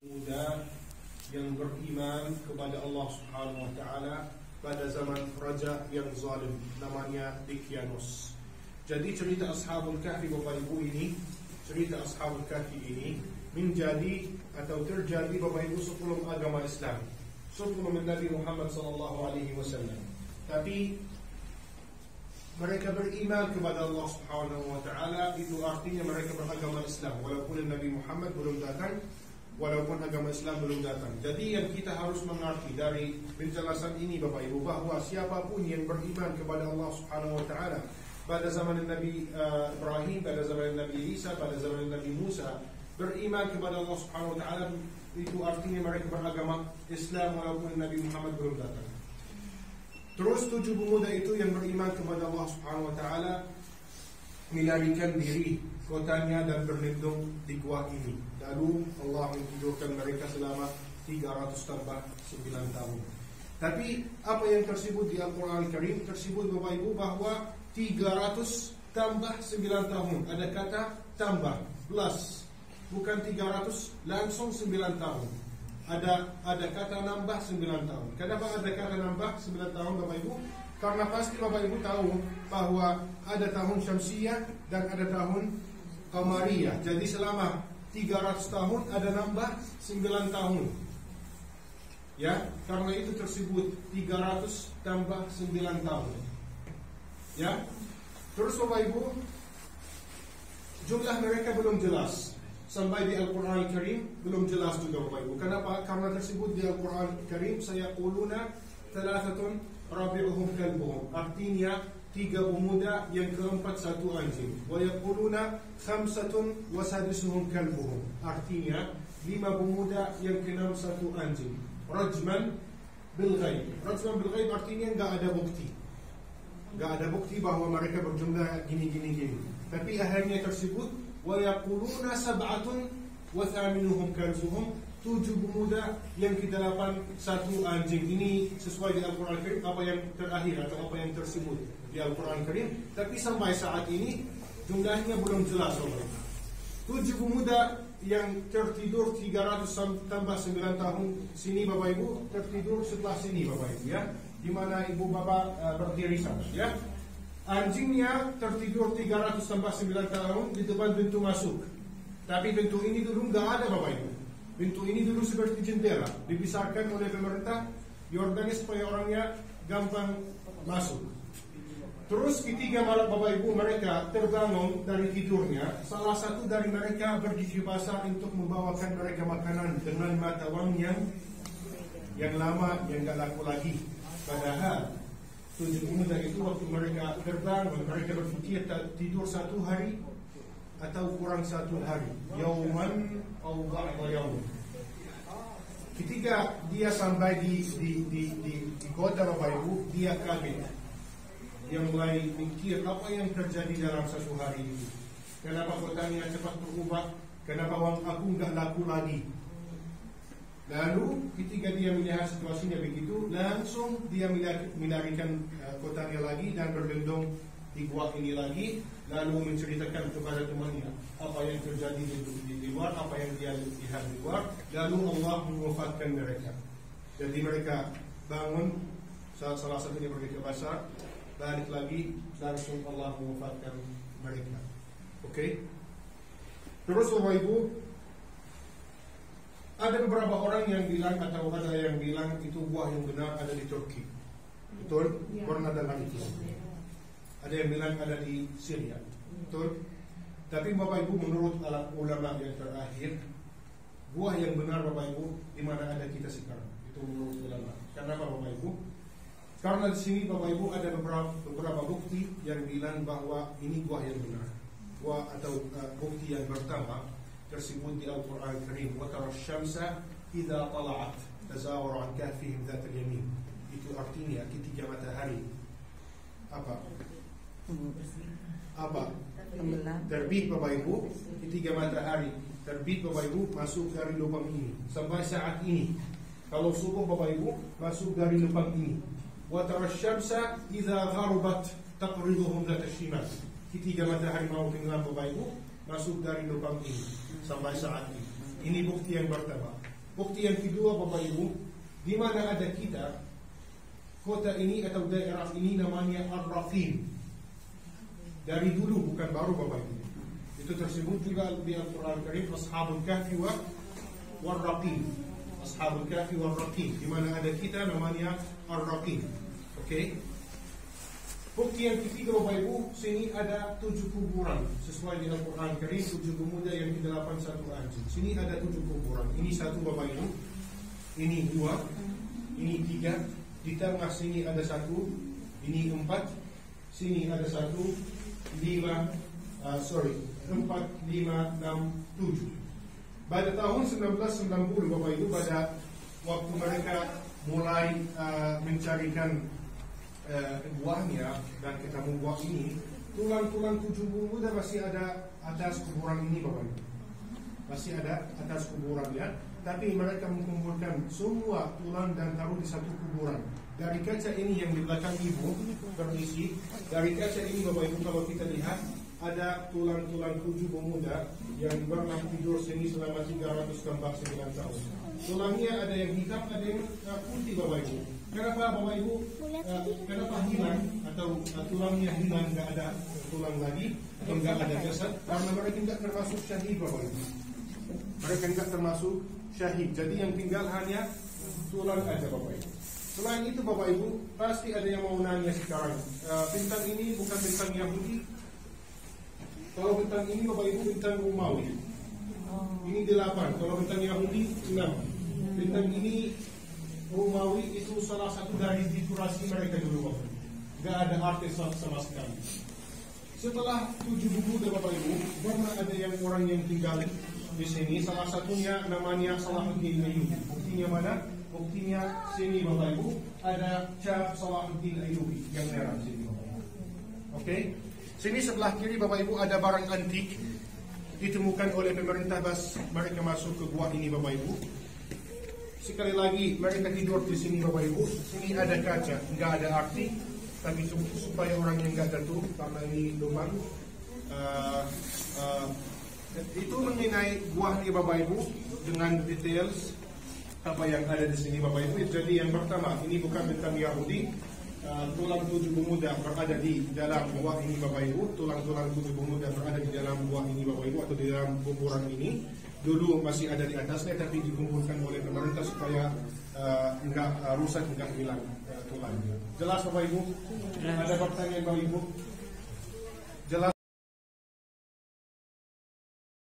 muda yang beriman kepada Allah Subhanahu wa taala pada zaman raja yang zalim namanya Dicyanus. Jadi cerita Ashabul Kahfi Bapak Ibu ini, cerita Ashabul Kahfi ini menjadi atau terjadi Bapak Ibu sebelum agama Islam, sebelum Nabi Muhammad SAW. Tapi mereka beriman kepada Allah Subhanahu wa taala, itu artinya mereka beragama Islam walaupun Nabi Muhammad belum datang, walaupun agama Islam belum datang. Jadi yang kita harus mengerti dari penjelasan ini Bapak Ibu, bahwa siapapun yang beriman kepada Allah Subhanahu wa taala pada zaman Nabi Ibrahim, pada zaman Nabi Isa, pada zaman Nabi Musa, beriman kepada Allah Subhanahu wa taala, itu artinya mereka beragama Islam walaupun Nabi Muhammad belum datang. Terus 7 pemuda itu yang beriman kepada Allah Subhanahu wa taala melarikan diri kotanya dan berlindung di gua ini. Lalu Allah menghidupkan mereka selama 300 tambah 9 tahun. Tapi apa yang tersebut di Al-Quran Al-Karim, tersebut Bapak Ibu bahwa 300 tambah 9 tahun. Ada kata tambah, plus. Bukan 300 langsung 9 tahun. Ada kata nambah 9 tahun. Kenapa ada kata nambah 9 tahun Bapak Ibu? Karena pasti Bapak Ibu tahu bahwa ada tahun Syamsiyah dan ada tahun Qamariyah. Jadi selama 300 tahun ada nambah 9 tahun. Ya, karena itu tersebut 300 tambah 9 tahun. Ya. Terus Bapak Ibu, jumlah mereka belum jelas. Sampai di Al-Quran Al-Karim belum jelas juga Bapak Ibu. Kenapa? Karena tersebut di Al-Quran Al-Karim saya quluna thalathatun rabi'uhum kalbuhum. Artinya 3 pemuda yang keempat 1 anjing. Wa yaquluna khamsatun wa sadisuhum kalbuhum. Artinya 5 pemuda yang keenam 1 anjing. Rajman bil ghaib. Rajman bil ghaib artinya enggak ada bukti. Enggak ada bukti bahwa mereka berjumlah gini. Tapi akhirnya tersebut wa yaquluna sab'atun wa thaminuhum kalbuhum. 7 pemuda yang ke-8 1 anjing. Ini sesuai di Al-Quran Al-Karim, apa yang terakhir atau apa yang tersebut di Al-Quran Al-Karim. Tapi sampai saat ini jumlahnya belum jelas. 7 pemuda yang tertidur 300 tambah 9 tahun sini Bapak Ibu, tertidur sebelah sini Bapak Ibu ya, di mana ibu bapak berdiri sama ya. Anjingnya tertidur 300 tambah 9 tahun di depan pintu masuk. Tapi pintu ini dulu nggak ada Bapak Ibu. Pintu ini dulu seperti jendela, dibesarkan oleh pemerintah Yordania supaya orangnya gampang masuk. Terus ketika Bapak Ibu mereka terbangun dari tidurnya, salah satu dari mereka pergi ke pasar untuk membawakan mereka makanan dengan mata wang yang lama, yang gak laku lagi. Padahal 7 pemuda itu waktu mereka terbangun, mereka berpikir tidur 1 hari atau kurang 1 hari, yauman atau ba'da yaum. Ketika dia sampai di kota Bapak Ibu, dia kaget. Dia mulai mikir apa yang terjadi dalam 1 hari itu. Kenapa kotanya cepat berubah? Kenapa uang aku enggak laku lagi? Lalu ketika dia melihat situasinya begitu, langsung dia melarikan kotanya lagi dan berlindung di gua ini lagi. Lalu menceritakan kepada temannya apa yang terjadi di luar, apa yang dia lihat di luar. Lalu Allah mewafatkan mereka. Jadi mereka bangun, salah satunya pergi ke pasar, balik lagi, langsung Allah mewafatkan mereka. Oke? Terus Bapak Ibu, ada beberapa orang yang bilang atau ada yang bilang itu buah yang benar ada di Turki. Betul? Pernah dengar itu? Ada yang bilang ada di Syria. Betul? Tapi Bapak Ibu, menurut ulama yang terakhir, buah yang benar Bapak Ibu di mana ada kita sekarang. Itu menurut ulama. Kenapa Bapak Ibu? Karena di sini Bapak Ibu ada beberapa bukti yang bilang bahwa ini buah yang benar. Buah atau bukti yang pertama tersebut di Al-Quran Al-Karim. Wa tara asy-syamsa idza tala'at tazawara 'an kahfihim dzat al-yamin. Itu artinya ketika matahari terbit Bapak Ibu, ketika matahari terbit Bapak Ibu masuk dari lubang ini sampai saat ini. Kalau subuh Bapak Ibu masuk dari lubang ini. Wa tara asy-syamsa idza gharabat taqriduhum dzat al-shimal. Ketika matahari mau tenggelam Bapak Ibu masuk dari lubang ini sampai saat ini. Ini bukti yang pertama. Bukti yang kedua Bapak Ibu, di mana ada kita, kota ini atau daerah ini namanya Ar-Raqim. Dari dulu, bukan baru Bapak Ibu. Itu tersebut juga di Al-Quran Karim, Ashabul Kahfi War-Raqim. Ashabul Kahfi War-Raqim. Di mana ada kita namanya Ar-Raqim. Oke? Bukti yang ketiga Bapak Ibu, sini ada 7 kuburan. Sesuai di Al-Quran Karim, 7 pemuda yang ke-8 satu anjing. Sini ada 7 kuburan. Ini 1 Bapak Ibu, ini 2, ini 3. Di tengah sini ada 1, ini 4, sini ada 1, 4, 5, 6, 7. Pada tahun 1990 Bapak Ibu, pada waktu mereka mulai mencarikan buahnya dan ketemu buah ini, tulang-tulang 7 pemuda masih ada atas kuburan ini Bapak Ibu. Masih ada atas kuburannya, tapi mereka mengumpulkan semua tulang dan taruh di satu kuburan. Dari kaca ini yang di belakang Ibu berisi, dari kaca ini Bapak Ibu kalau kita lihat ada tulang-tulang 7 pemuda yang pernah tidur sini selama 349 tahun. Tulangnya ada yang hitam, ada yang putih Bapak Ibu. Kenapa Bapak Ibu? Kenapa hilang atau tulangnya hilang, nggak ada tulang lagi atau nggak ada jasad? Karena mereka nggak termasuk syahid Bapak Ibu. Mereka nggak termasuk syahid. Jadi yang tinggal hanya tulang aja Bapak Ibu. Selain itu Bapak Ibu, pasti ada yang mau nanya sekarang. Bintang ini bukan bintang Yahudi. Kalau bintang ini Bapak Ibu bintang Romawi. Ini 8. Kalau bintang Yahudi 6. Bintang ini Romawi itu salah satu dari dekorasi mereka dulu Bapak Ibu. Gak ada arti sama sekali. Setelah 7 buku Bapak Ibu, pernah ada yang orang yang tinggal di sini. Salah satunya namanya Salahuddin Ayyubi. Buktinya mana? Buktinya sini Bapak Ibu, ada cap Salahuddin Ayyubi yang merah sini Bapak Ibu. Oke? Sini sebelah kiri Bapak Ibu ada barang antik ditemukan oleh pemerintah pas mereka masuk ke gua ini Bapak Ibu. Sekali lagi mereka tidur di sini Bapak Ibu. Sini ada kaca, nggak ada arti, tapi supaya orang yang nggak jatuh karena ini lubang. Itu mengenai buah ini Bapak Ibu dengan details apa yang ada di sini Bapak Ibu. Jadi yang pertama, ini bukan bintang Yahudi. Tulang 7 pemuda berada di dalam buah ini Bapak Ibu. Tulang-tulang 7 pemuda berada di dalam buah ini Bapak Ibu, atau di dalam kuburan ini. Dulu masih ada di atasnya, tapi dikumpulkan oleh pemerintah supaya nggak rusak, nggak hilang tulangnya. Jelas Bapak Ibu? Ada pertanyaan Bapak Ibu?